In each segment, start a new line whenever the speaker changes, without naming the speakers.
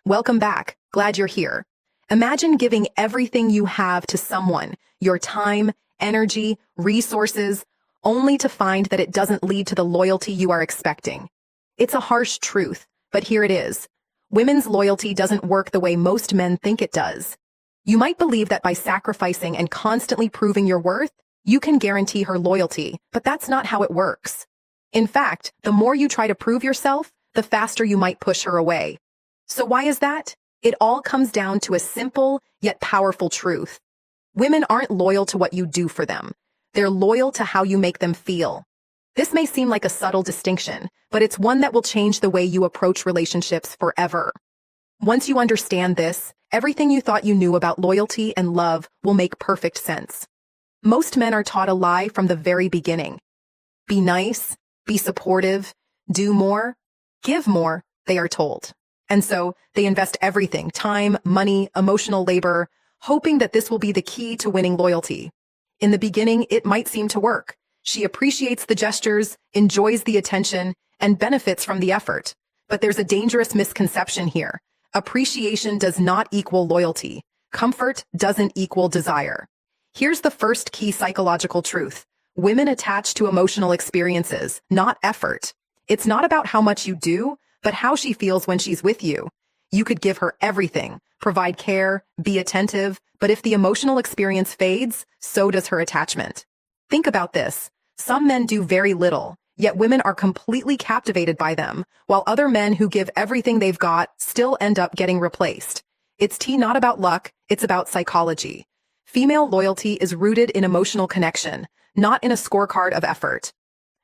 Welcome back. Glad you're here. Imagine giving everything you have to someone, your time, energy, resources, only to find that it doesn't lead to the loyalty you are expecting. It's a harsh truth, but here it is. Women's loyalty doesn't work the way most men think it does. You might believe that by sacrificing and constantly proving your worth, you can guarantee her loyalty, but that's not how it works. In fact, the more you try to prove yourself, the faster you might push her away. So why is that? It all comes down to a simple yet powerful truth. Women aren't loyal to what you do for them. They're loyal to how you make them feel. This may seem like a subtle distinction, but it's one that will change the way you approach relationships forever. Once you understand this, everything you thought you knew about loyalty and love will make perfect sense. Most men are taught a lie from the very beginning. Be nice, be supportive, do more, give more, they are told. And so they invest everything, time, money, emotional labor, hoping that this will be the key to winning loyalty. In the beginning, it might seem to work. She appreciates the gestures, enjoys the attention, and benefits from the effort. But there's a dangerous misconception here. Appreciation does not equal loyalty. Comfort doesn't equal desire. Here's the first key psychological truth. Women attach to emotional experiences, not effort. It's not about how much you do, but how she feels when she's with you. You could give her everything, provide care, be attentive, but if the emotional experience fades, so does her attachment. Think about this. Some men do very little, yet women are completely captivated by them, while other men who give everything they've got still end up getting replaced. It's not about luck, it's about psychology. Female loyalty is rooted in emotional connection, not in a scorecard of effort.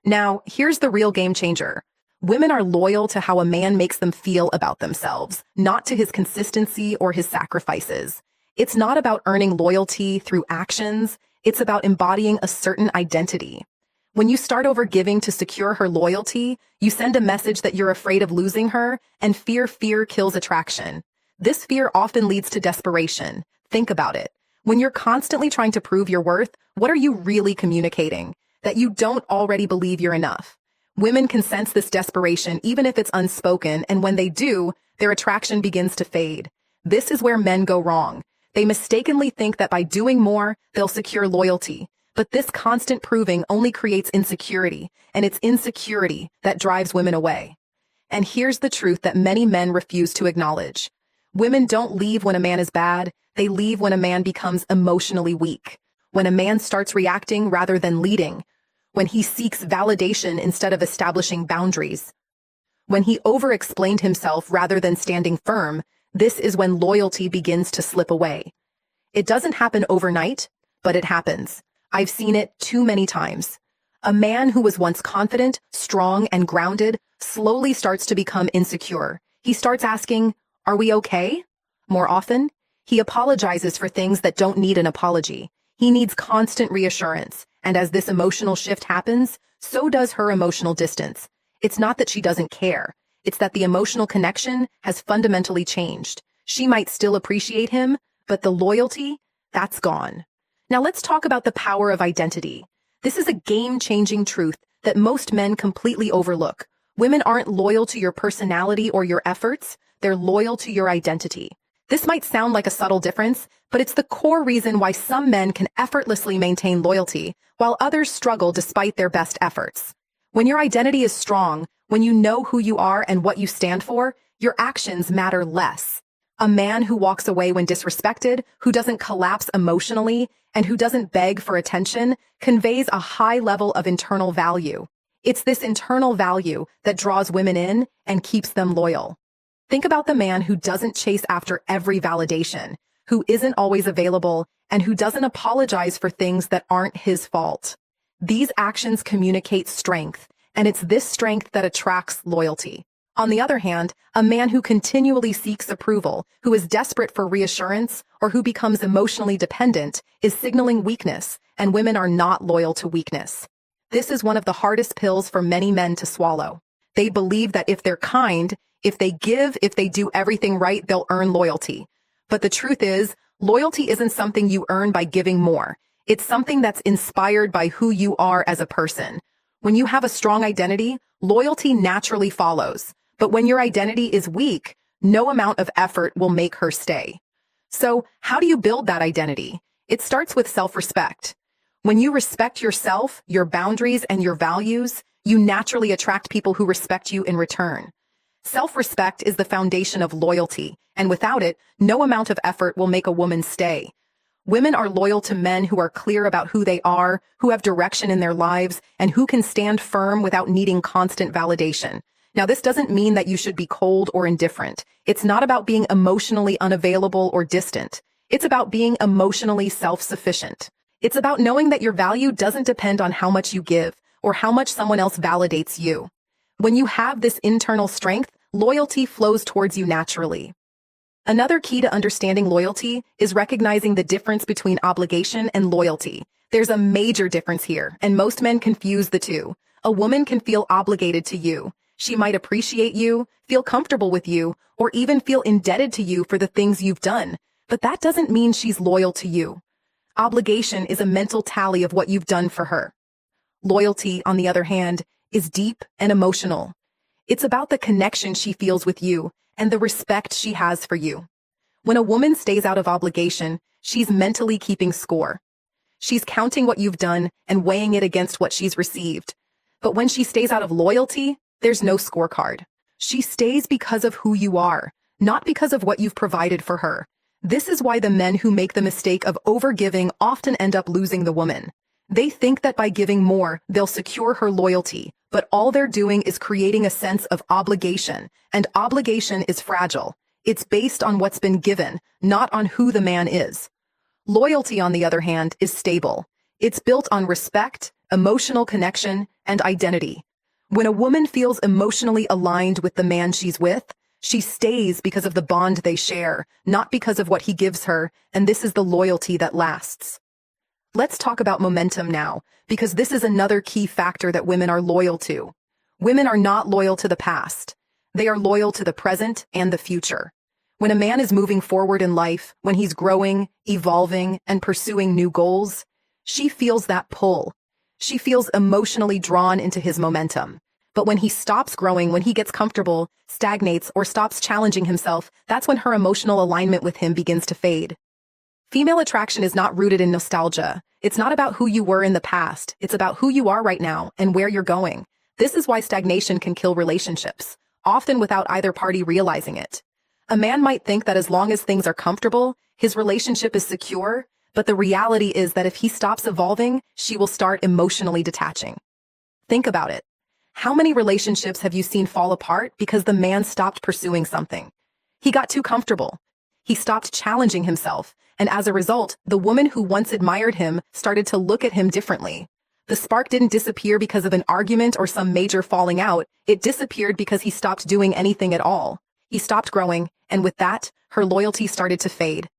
Now, here's the real game changer. Women are loyal to how a man makes them feel about themselves, not to his consistency or his sacrifices. It's not about earning loyalty through actions, it's about embodying a certain identity. When you start over giving to secure her loyalty, you send a message that you're afraid of losing her, and fear kills attraction. This fear often leads to desperation. Think about it. When you're constantly trying to prove your worth, what are you really communicating? That you don't already believe you're enough. Women can sense this desperation even if it's unspoken, and when they do, their attraction begins to fade. This is where men go wrong. They mistakenly think that by doing more, they'll secure loyalty. But this constant proving only creates insecurity, and it's insecurity that drives women away. And here's the truth that many men refuse to acknowledge. Women don't leave when a man is bad, they leave when a man becomes emotionally weak. When a man starts reacting rather than leading. When he seeks validation instead of establishing boundaries. When he over-explained himself rather than standing firm, this is when loyalty begins to slip away. It doesn't happen overnight, but it happens. I've seen it too many times. A man who was once confident, strong, and grounded slowly starts to become insecure. He starts asking, "Are we okay?" More often, he apologizes for things that don't need an apology. He needs constant reassurance. And as this emotional shift happens, so does her emotional distance. It's not that she doesn't care. It's that the emotional connection has fundamentally changed. She might still appreciate him, but the loyalty, that's gone. Now let's talk about the power of identity. This is a game-changing truth that most men completely overlook. Women aren't loyal to your personality or your efforts. They're loyal to your identity. This might sound like a subtle difference, but it's the core reason why some men can effortlessly maintain loyalty, while others struggle despite their best efforts. When your identity is strong, when you know who you are and what you stand for, your actions matter less. A man who walks away when disrespected, who doesn't collapse emotionally, and who doesn't beg for attention, conveys a high level of internal value. It's this internal value that draws women in and keeps them loyal. Think about the man who doesn't chase after every validation, who isn't always available, and who doesn't apologize for things that aren't his fault. These actions communicate strength, and it's this strength that attracts loyalty. On the other hand, a man who continually seeks approval, who is desperate for reassurance, or who becomes emotionally dependent, is signaling weakness, and women are not loyal to weakness. This is one of the hardest pills for many men to swallow. They believe that if they're kind, if they give, if they do everything right, they'll earn loyalty. But the truth is, loyalty isn't something you earn by giving more. It's something that's inspired by who you are as a person. When you have a strong identity, loyalty naturally follows. But when your identity is weak, no amount of effort will make her stay. So, how do you build that identity? It starts with self-respect. When you respect yourself, your boundaries, and your values, you naturally attract people who respect you in return. Self-respect is the foundation of loyalty, and without it, no amount of effort will make a woman stay. Women are loyal to men who are clear about who they are, who have direction in their lives, and who can stand firm without needing constant validation. Now, this doesn't mean that you should be cold or indifferent. It's not about being emotionally unavailable or distant. It's about being emotionally self-sufficient. It's about knowing that your value doesn't depend on how much you give or how much someone else validates you. When you have this internal strength, loyalty flows towards you naturally. Another key to understanding loyalty is recognizing the difference between obligation and loyalty. There's a major difference here, and most men confuse the two. A woman can feel obligated to you. She might appreciate you, feel comfortable with you, or even feel indebted to you for the things you've done. But that doesn't mean she's loyal to you. Obligation is a mental tally of what you've done for her. Loyalty, on the other hand, is deep and emotional. It's about the connection she feels with you and the respect she has for you. When a woman stays out of obligation, she's mentally keeping score. She's counting what you've done and weighing it against what she's received. But when she stays out of loyalty, there's no scorecard. She stays because of who you are, not because of what you've provided for her. This is why the men who make the mistake of overgiving often end up losing the woman. They think that by giving more, they'll secure her loyalty, but all they're doing is creating a sense of obligation, and obligation is fragile. It's based on what's been given, not on who the man is. Loyalty, on the other hand, is stable. It's built on respect, emotional connection, and identity. When a woman feels emotionally aligned with the man she's with, she stays because of the bond they share, not because of what he gives her, and this is the loyalty that lasts. Let's talk about momentum now, because this is another key factor that women are loyal to. Women are not loyal to the past. They are loyal to the present and the future. When a man is moving forward in life, when he's growing, evolving, and pursuing new goals, she feels that pull. She feels emotionally drawn into his momentum. But when he stops growing, when he gets comfortable, stagnates, or stops challenging himself, that's when her emotional alignment with him begins to fade. Female attraction is not rooted in nostalgia. It's not about who you were in the past. It's about who you are right now and where you're going. This is why stagnation can kill relationships, often without either party realizing it. A man might think that as long as things are comfortable, his relationship is secure, but the reality is that if he stops evolving, she will start emotionally detaching. Think about it. How many relationships have you seen fall apart because the man stopped pursuing something? He got too comfortable. He stopped challenging himself, and as a result, the woman who once admired him started to look at him differently. The spark didn't disappear because of an argument or some major falling out. It disappeared because he stopped doing anything at all. He stopped growing, and with that, her loyalty started to fade.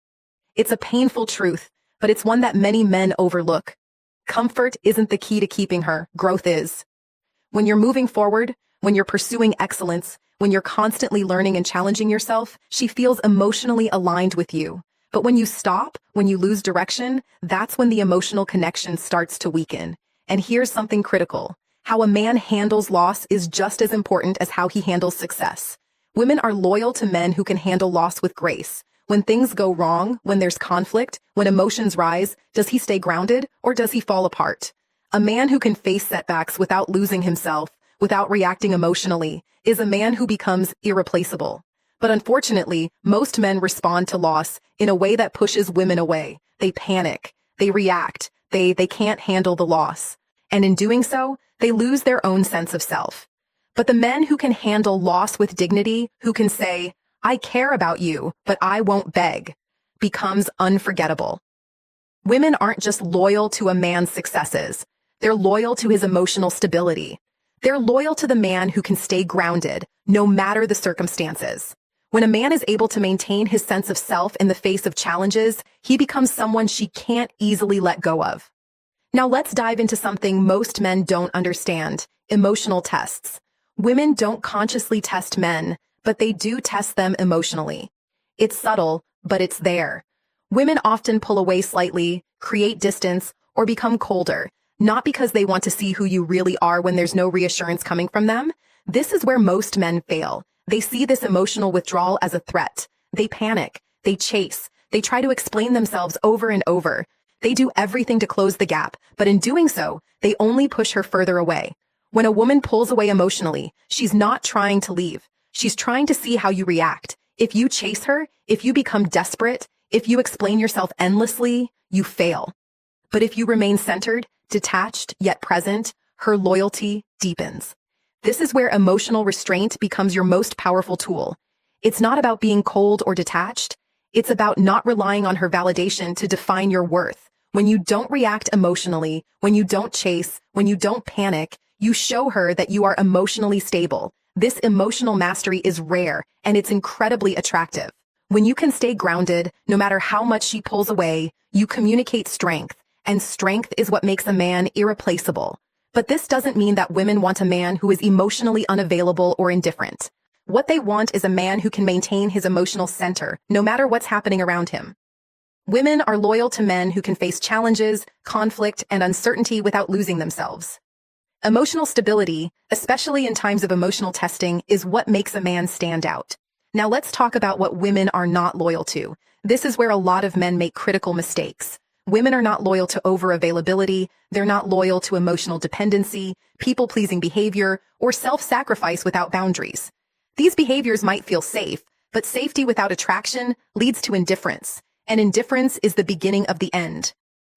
It's a painful truth, but it's one that many men overlook. Comfort isn't the key to keeping her, growth is. When you're moving forward, when you're pursuing excellence, when you're constantly learning and challenging yourself, she feels emotionally aligned with you. But when you stop, when you lose direction, that's when the emotional connection starts to weaken. And here's something critical. How a man handles loss is just as important as how he handles success. Women are loyal to men who can handle loss with grace. When things go wrong, when there's conflict, when emotions rise, does he stay grounded or does he fall apart? A man who can face setbacks without losing himself, without reacting emotionally, is a man who becomes irreplaceable. But unfortunately, most men respond to loss in a way that pushes women away. They panic, they react, they can't handle the loss. And in doing so, they lose their own sense of self. But the men who can handle loss with dignity, who can say, "I care about you, but I won't beg," becomes unforgettable. Women aren't just loyal to a man's successes. They're loyal to his emotional stability. They're loyal to the man who can stay grounded, no matter the circumstances. When a man is able to maintain his sense of self in the face of challenges, he becomes someone she can't easily let go of. Now let's dive into something most men don't understand: emotional tests. Women don't consciously test men, but they do test them emotionally. It's subtle, but it's there. Women often pull away slightly, create distance, or become colder, not because they want to see who you really are when there's no reassurance coming from them. This is where most men fail. They see this emotional withdrawal as a threat. They panic. They chase. They try to explain themselves over and over. They do everything to close the gap, but in doing so, they only push her further away. When a woman pulls away emotionally, she's not trying to leave. She's trying to see how you react. If you chase her, if you become desperate, if you explain yourself endlessly, you fail. But if you remain centered, detached, yet present, her loyalty deepens. This is where emotional restraint becomes your most powerful tool. It's not about being cold or detached. It's about not relying on her validation to define your worth. When you don't react emotionally, when you don't chase, when you don't panic, you show her that you are emotionally stable. This emotional mastery is rare, and it's incredibly attractive. When you can stay grounded, no matter how much she pulls away, you communicate strength, and strength is what makes a man irreplaceable. But this doesn't mean that women want a man who is emotionally unavailable or indifferent. What they want is a man who can maintain his emotional center, no matter what's happening around him. Women are loyal to men who can face challenges, conflict, and uncertainty without losing themselves. Emotional stability, especially in times of emotional testing, is what makes a man stand out. Now let's talk about what women are not loyal to. This is where a lot of men make critical mistakes. Women are not loyal to over-availability, they're not loyal to emotional dependency, people-pleasing behavior, or self-sacrifice without boundaries. These behaviors might feel safe, but safety without attraction leads to indifference, and indifference is the beginning of the end.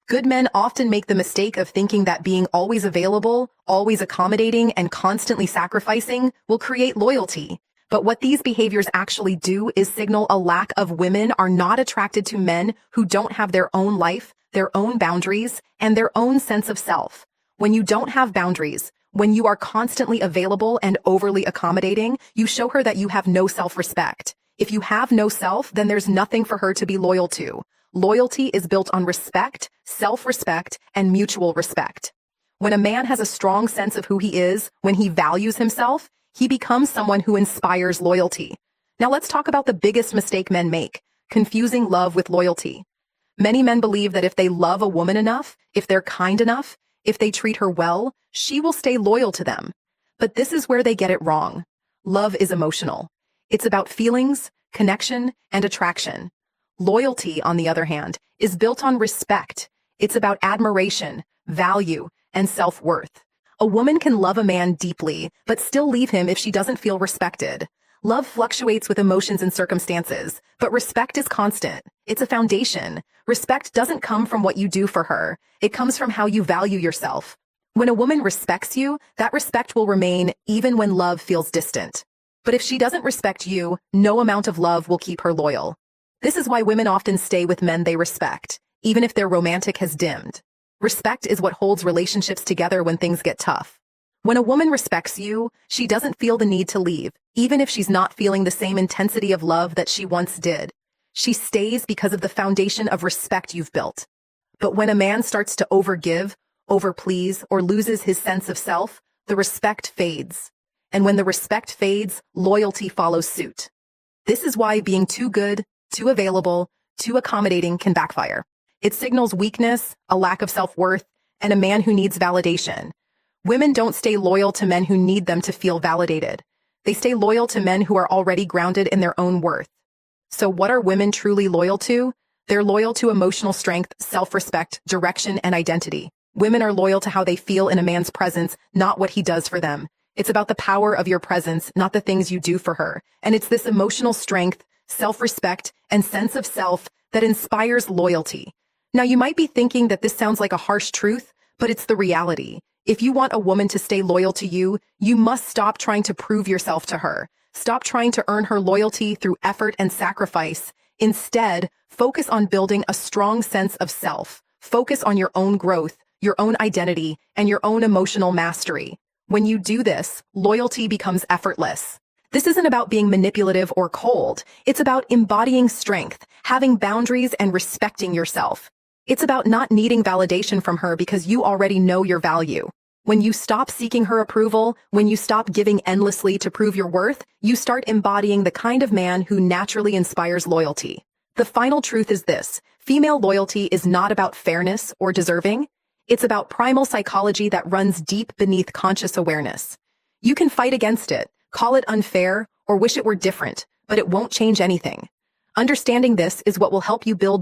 Good men often make the mistake of thinking that being always available, always accommodating, and constantly sacrificing will create loyalty. But what these behaviors actually do is signal a lack of women are not attracted to men who don't have their own life, their own boundaries, and their own sense of self. When you don't have boundaries, when you are constantly available and overly accommodating, you show her that you have no self-respect. If you have no self, then there's nothing for her to be loyal to. Loyalty is built on respect, self-respect, and mutual respect. When a man has a strong sense of who he is, when he values himself, he becomes someone who inspires loyalty. Now let's talk about the biggest mistake men make, confusing love with loyalty. Many men believe that if they love a woman enough, if they're kind enough, if they treat her well, she will stay loyal to them. But this is where they get it wrong. Love is emotional. It's about feelings, connection, and attraction. Loyalty, on the other hand, is built on respect. It's about admiration, value, and self-worth. A woman can love a man deeply, but still leave him if she doesn't feel respected. Love fluctuates with emotions and circumstances, but respect is constant. It's a foundation. Respect doesn't come from what you do for her. It comes from how you value yourself. When a woman respects you, that respect will remain even when love feels distant. But if she doesn't respect you, no amount of love will keep her loyal. This is why women often stay with men they respect, even if their romantic has dimmed. Respect is what holds relationships together when things get tough. When a woman respects you, she doesn't feel the need to leave, even if she's not feeling the same intensity of love that she once did. She stays because of the foundation of respect you've built. But when a man starts to overgive, overplease, or loses his sense of self, the respect fades. And when the respect fades, loyalty follows suit. This is why being too good, too available, too accommodating can backfire. It signals weakness, a lack of self-worth, and a man who needs validation. Women don't stay loyal to men who need them to feel validated. They stay loyal to men who are already grounded in their own worth. So what are women truly loyal to? They're loyal to emotional strength, self-respect, direction, and identity. Women are loyal to how they feel in a man's presence, not what he does for them. It's about the power of your presence, not the things you do for her. And it's this emotional strength, self-respect, and sense of self that inspires loyalty. Now, you might be thinking that this sounds like a harsh truth, but it's the reality. If you want a woman to stay loyal to you, you must stop trying to prove yourself to her. Stop trying to earn her loyalty through effort and sacrifice. Instead, focus on building a strong sense of self. Focus on your own growth, your own identity, and your own emotional mastery. When you do this, loyalty becomes effortless. This isn't about being manipulative or cold. It's about embodying strength, having boundaries, and respecting yourself. It's about not needing validation from her because you already know your value. When you stop seeking her approval, when you stop giving endlessly to prove your worth, you start embodying the kind of man who naturally inspires loyalty. The final truth is this: female loyalty is not about fairness or deserving. It's about primal psychology that runs deep beneath conscious awareness. You can fight against it, call it unfair, or wish it were different, but it won't change anything. Understanding this is what will help you build